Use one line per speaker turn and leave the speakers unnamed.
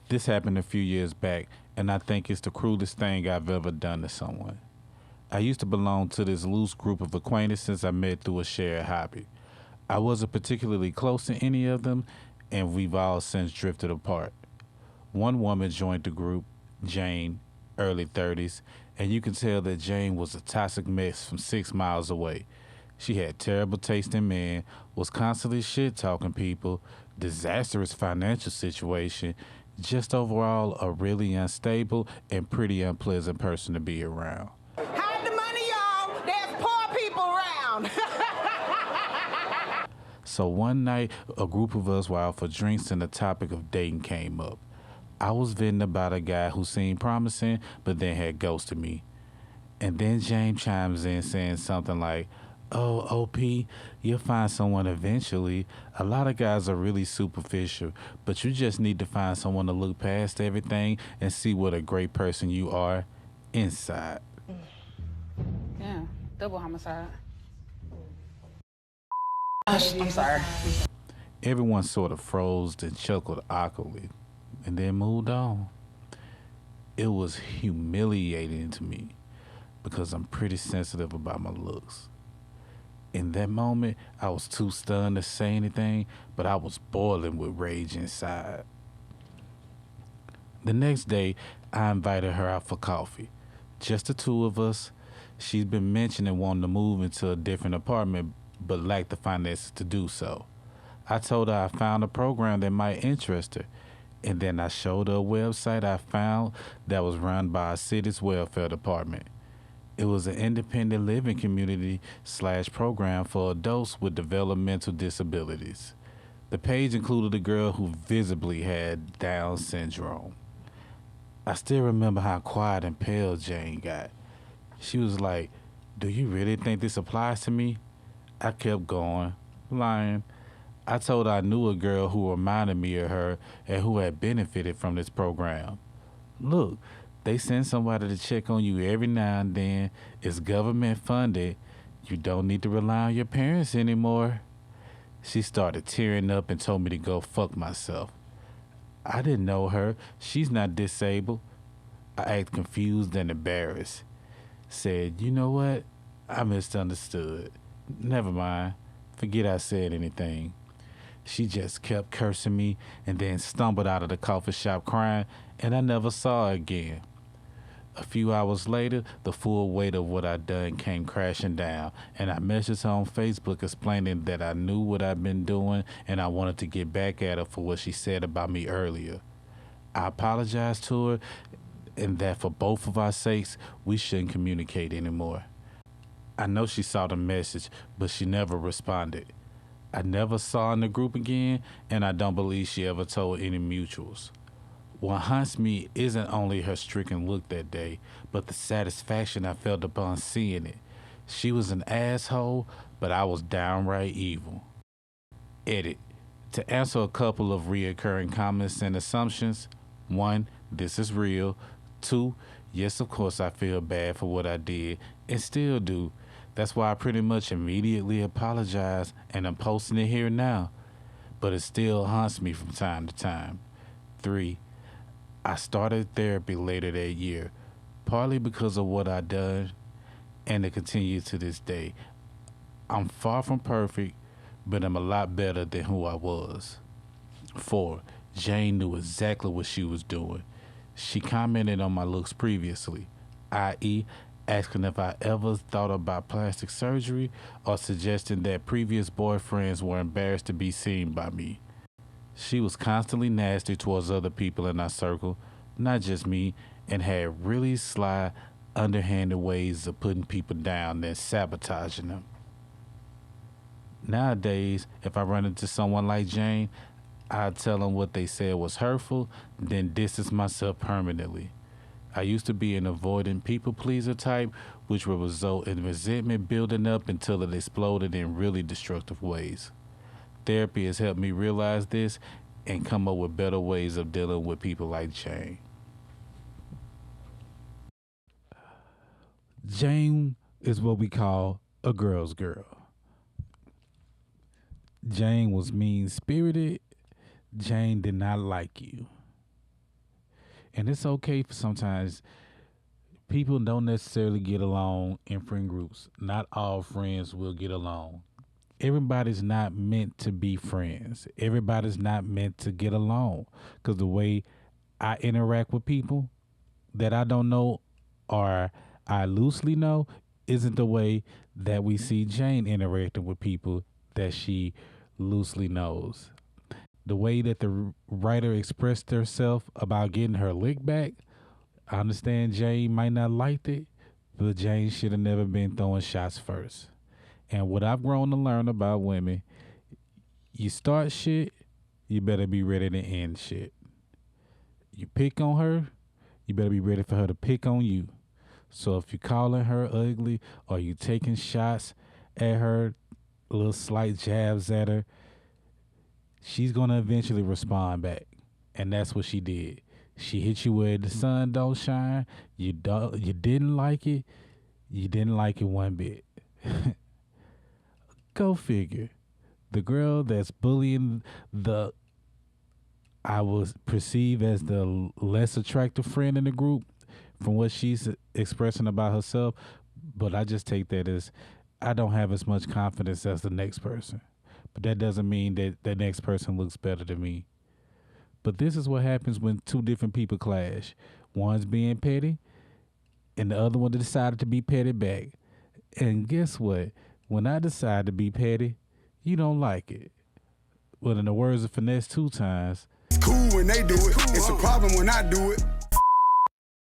This happened a few years back, and I think it's the cruelest thing I've ever done to someone. I used to belong to this loose group of acquaintances I met through a shared hobby. I wasn't particularly close to any of them, and we've all since drifted apart. One woman joined the group, Jane, early 30s, and you can tell that Jane was a toxic mess from 6 miles away. She had terrible taste in men, was constantly shit talking people, disastrous financial situation, just overall a really unstable and pretty unpleasant person to be around.
Hide the money, y'all. There's poor people around.
So one night, a group of us were out for drinks and the topic of dating came up. I was venting about a guy who seemed promising, but then had ghosted me. And then James chimes in saying something like, "Oh, OP, you'll find someone eventually. A lot of guys are really superficial, but you just need to find someone to look past everything and see what a great person you are inside."
Yeah, double homicide. I'm sorry.
Everyone sort of froze and chuckled awkwardly and then moved on. It was humiliating to me because I'm pretty sensitive about my looks. In that moment, I was too stunned to say anything, but I was boiling with rage inside. The next day, I invited her out for coffee. Just the two of us. She's been mentioning wanting to move into a different apartment, but lacked the finances to do so. I told her I found a program that might interest her, and then I showed her a website I found that was run by our city's welfare department. It was an independent living community slash program for adults with developmental disabilities. The page included a girl who visibly had Down syndrome. I still remember how quiet and pale Jane got. She was like, "Do you really think this applies to me?" I kept going, lying. I told her I knew a girl who reminded me of her and who had benefited from this program. "Look, they send somebody to check on you every now and then. It's government funded. You don't need to rely on your parents anymore." She started tearing up and told me to go fuck myself. I didn't know her. She's not disabled. I acted confused and embarrassed. Said, "You know what? I misunderstood. Never mind. Forget I said anything." She just kept cursing me and then stumbled out of the coffee shop crying, and I never saw her again. A few hours later, the full weight of what I'd done came crashing down, and I messaged her on Facebook explaining that I knew what I'd been doing and I wanted to get back at her for what she said about me earlier. I apologized to her and that for both of our sakes, we shouldn't communicate anymore. I know she saw the message, but she never responded. I never saw her in the group again, and I don't believe she ever told any mutuals. What haunts me isn't only her stricken look that day, but the satisfaction I felt upon seeing it. She was an asshole, but I was downright evil. Edit. To answer a couple of reoccurring comments and assumptions: 1. This is real. 2. Yes, of course I feel bad for what I did, and still do. That's why I pretty much immediately apologized, and I'm posting it here now. But it still haunts me from time to time. 3. I started therapy later that year, partly because of what I done, and it continues to this day. I'm far from perfect, but I'm a lot better than who I was. 4. Jane knew exactly what she was doing. She commented on my looks previously, i.e., asking if I ever thought about plastic surgery or suggesting that previous boyfriends were embarrassed to be seen by me. She was constantly nasty towards other people in our circle, not just me, and had really sly, underhanded ways of putting people down and sabotaging them. Nowadays, if I run into someone like Jane, I tell them what they said was hurtful, then distance myself permanently. I used to be an avoidant people pleaser type, which would result in resentment building up until it exploded in really destructive ways. Therapy has helped me realize this and come up with better ways of dealing with people like Jane. Jane is what we call a girl's girl. Jane was mean spirited. Jane did not like you. And it's okay for sometimes people don't necessarily get along in friend groups. Not all friends will get along. Everybody's not meant to be friends. Everybody's not meant to get along. Because the way I interact with people that I don't know or I loosely know isn't the way that we see Jane interacting with people that she loosely knows. The way that the writer expressed herself about getting her lick back, I understand Jane might not liked it, but Jane should have never been throwing shots first. And what I've grown to learn about women, you start shit, you better be ready to end shit. You pick on her, you better be ready for her to pick on you. So if you're calling her ugly or you taking shots at her, little slight jabs at her, she's gonna eventually respond back. And that's what she did. She hit you where the sun don't shine. You didn't like it. You didn't like it one bit. Go figure. The girl that's bullying the I was perceived as the less attractive friend in the group from what she's expressing about herself, but I just take that as I don't have as much confidence as the next person. But that doesn't mean that the next person looks better than me. But this is what happens when two different people clash. One's being petty, and the other one decided to be petty back. And guess what? When I decide to be petty, you don't like it. Well, in the words of Finesse 2 Times,
It's cool when they do it. It's a problem when I do it.